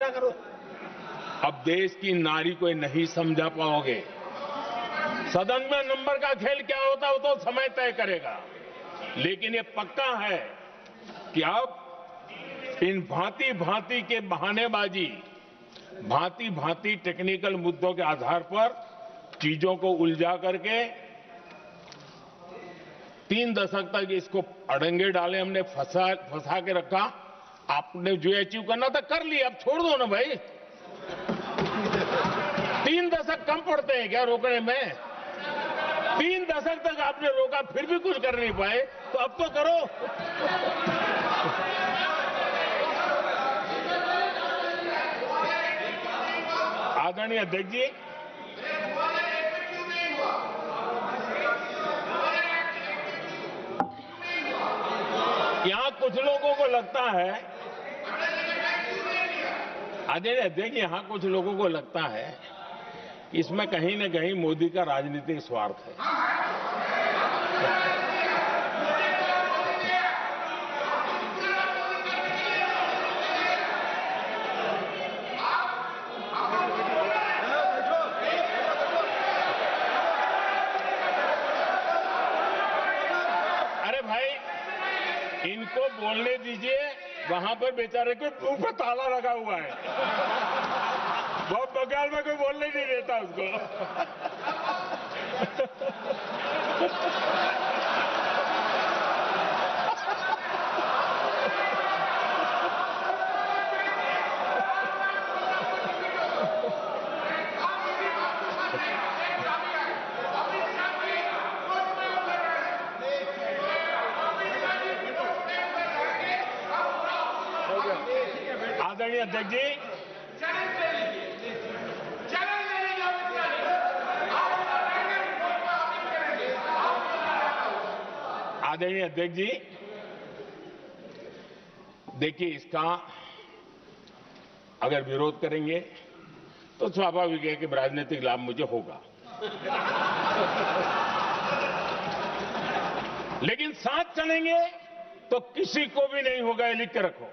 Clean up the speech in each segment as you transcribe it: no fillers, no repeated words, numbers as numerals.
मना करो। अब देश की नारी को नहीं समझा पाओगे। सदन में नंबर का खेल क्या होता है वो तो समय तय करेगा, लेकिन ये पक्का है कि अब इन भांति भांति के बहानेबाजी, भांति भांति टेक्निकल मुद्दों के आधार पर चीजों को उलझा करके 3 दशक तक इसको अड़ंगे डाले, हमने फंसा के रखा। आपने जो अचीव करना था कर लिया, अब छोड़ दो ना भाई। 3 दशक कम पड़ते हैं क्या रोकने में? 3 दशक तक आपने रोका फिर भी कुछ कर नहीं पाए, तो अब तो करो। आदरणीय अध्यक्ष जी, यहां कुछ लोगों को लगता है, आदरणीय अध्यक्ष, यहां कुछ लोगों को लगता है इसमें कहीं न कहीं मोदी का राजनीतिक स्वार्थ है। अरे भाई, इनको बोलने दीजिए, वहां पर बेचारे के मुंह पर ताला लगा हुआ है, बहुत बगाल में कोई बोलने नहीं देता उसको। आदरणीय अध्यक्ष जी, आदरणीय अध्यक्ष जी, देखिए, इसका अगर विरोध करेंगे तो स्वाभाविक है कि राजनीतिक लाभ मुझे होगा, लेकिन साथ चलेंगे तो किसी को भी नहीं होगा, ये लिख के रखो।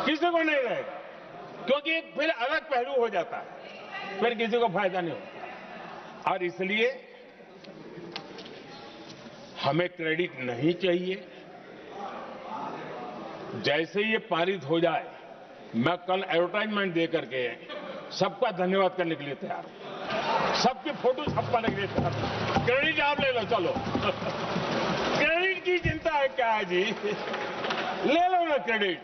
किसी को नहीं रहेगा, क्योंकि फिर अलग पहलू हो जाता है, फिर किसी को फायदा नहीं होता। और इसलिए हमें क्रेडिट नहीं चाहिए। जैसे ये पारित हो जाए, मैं कल एडवर्टाइजमेंट दे करके सबका धन्यवाद करने के लिए तैयार हूं, सबकी फोटो छपवाने के लिए तैयार हूं। क्रेडिट आप ले लो, चलो। क्रेडिट की चिंता है क्या है जी? ले लो ना क्रेडिट।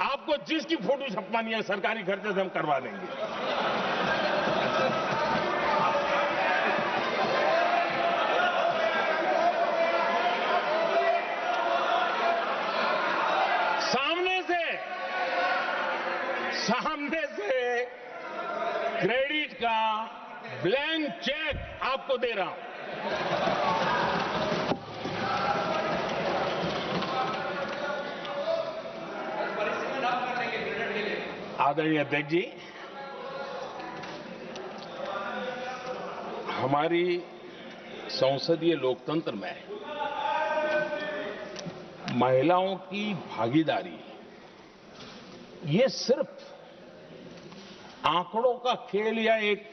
आपको जिसकी फोटो छपवानी है सरकारी खर्चे से हम करवा देंगे। सामने से क्रेडिट का ब्लैंक चेक आपको दे रहा हूं। आदरणीय अध्यक्ष जी, हमारी संसदीय लोकतंत्र में महिलाओं की भागीदारी ये सिर्फ आंकड़ों का खेल या एक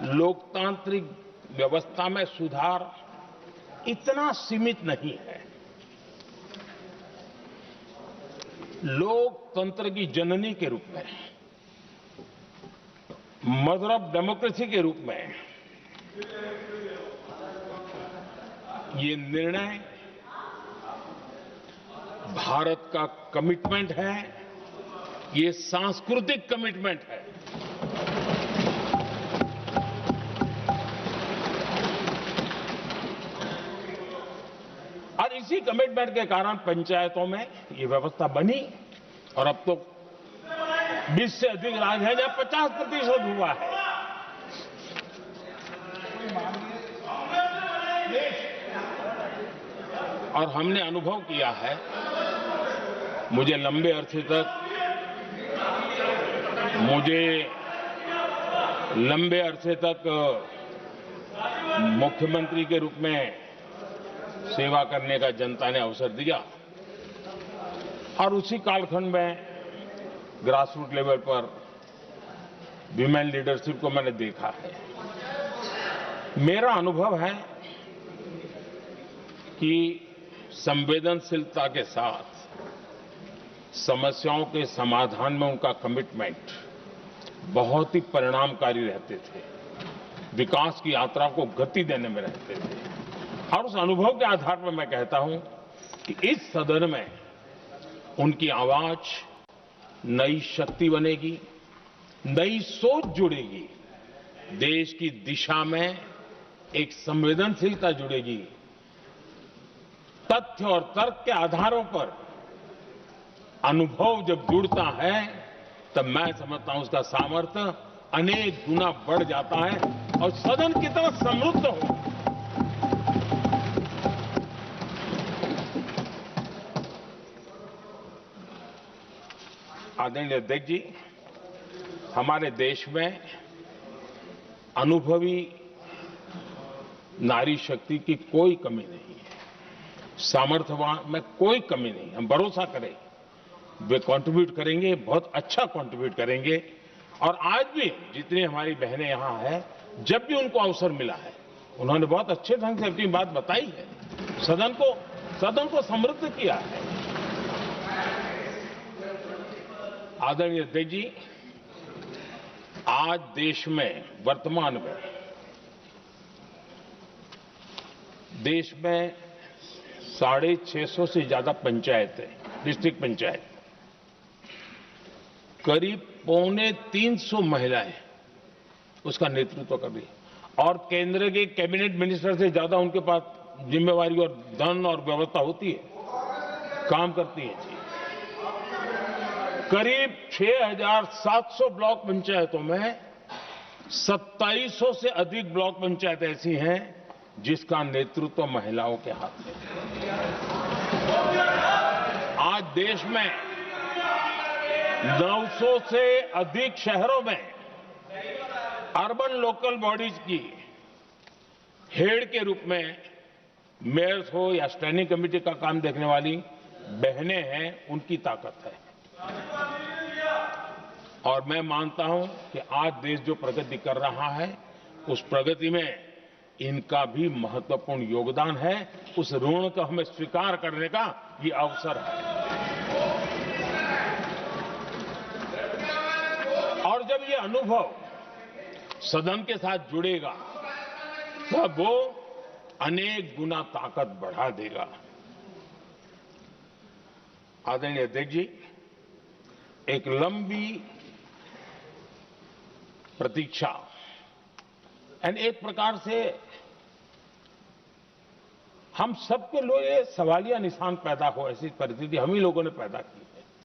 लोकतांत्रिक व्यवस्था में सुधार इतना सीमित नहीं है। लोकतंत्र की जननी के रूप में, मदर ऑफ डेमोक्रेसी के रूप में ये निर्णय भारत का कमिटमेंट है, ये सांस्कृतिक कमिटमेंट है। और इसी कमिटमेंट के कारण पंचायतों में ये व्यवस्था बनी और अब तो 20 से अधिक राज्य है जहां 50% हुआ है। और हमने अनुभव किया है, मुझे लंबे अरसे तक मुख्यमंत्री के रूप में सेवा करने का जनता ने अवसर दिया। और उसी कालखंड में ग्रास रूट लेवल पर विमेन लीडरशिप को मैंने देखा है। मेरा अनुभव है कि संवेदनशीलता के साथ समस्याओं के समाधान में उनका कमिटमेंट बहुत ही परिणामकारी रहते थे, विकास की यात्रा को गति देने में रहते थे। और उस अनुभव के आधार पर मैं कहता हूं कि इस सदन में उनकी आवाज नई शक्ति बनेगी, नई सोच जुड़ेगी, देश की दिशा में एक संवेदनशीलता जुड़ेगी। तथ्य और तर्क के आधारों पर अनुभव जब जुड़ता है तब मैं समझता हूं उसका सामर्थ्य अनेक गुना बढ़ जाता है और सदन कितना समृद्ध हो। आदरणीय अध्यक्ष जी, हमारे देश में अनुभवी नारी शक्ति की कोई कमी नहीं है, सामर्थ्यवान में कोई कमी नहीं। हम भरोसा करें वे कंट्रीब्यूट करेंगे, बहुत अच्छा कंट्रीब्यूट करेंगे। और आज भी जितनी हमारी बहनें यहां हैं, जब भी उनको अवसर मिला है उन्होंने बहुत अच्छे ढंग से अपनी बात बताई है, सदन को समृद्ध किया है। आदरणीय अध्यक्ष जी, आज देश में वर्तमान में देश में 650 से ज्यादा पंचायतें, डिस्ट्रिक्ट पंचायत, करीब 250 महिलाएं उसका नेतृत्व कर रही है और केंद्र के कैबिनेट मिनिस्टर से ज्यादा उनके पास जिम्मेवारी और धन और व्यवस्था होती है, काम करती है जी। करीब 6,700 ब्लॉक पंचायतों में 2700 से अधिक ब्लॉक पंचायत ऐसी हैं जिसका नेतृत्व महिलाओं के हाथ में है। आज देश में 900 से अधिक शहरों में अर्बन लोकल बॉडीज की हेड के रूप में मेयर्स हो या स्टैंडिंग कमेटी का काम देखने वाली बहनें हैं, उनकी ताकत है। और मैं मानता हूं कि आज देश जो प्रगति कर रहा है उस प्रगति में इनका भी महत्वपूर्ण योगदान है। उस ऋण को हमें स्वीकार करने का ये अवसर है। और जब ये अनुभव सदन के साथ जुड़ेगा तब वो अनेक गुना ताकत बढ़ा देगा। आदरणीय अध्यक्ष जी, एक लंबी प्रतीक्षा एंड एक प्रकार से हम सबके लिए सवालिया निशान पैदा हो, ऐसी परिस्थिति हम ही लोगों ने पैदा की।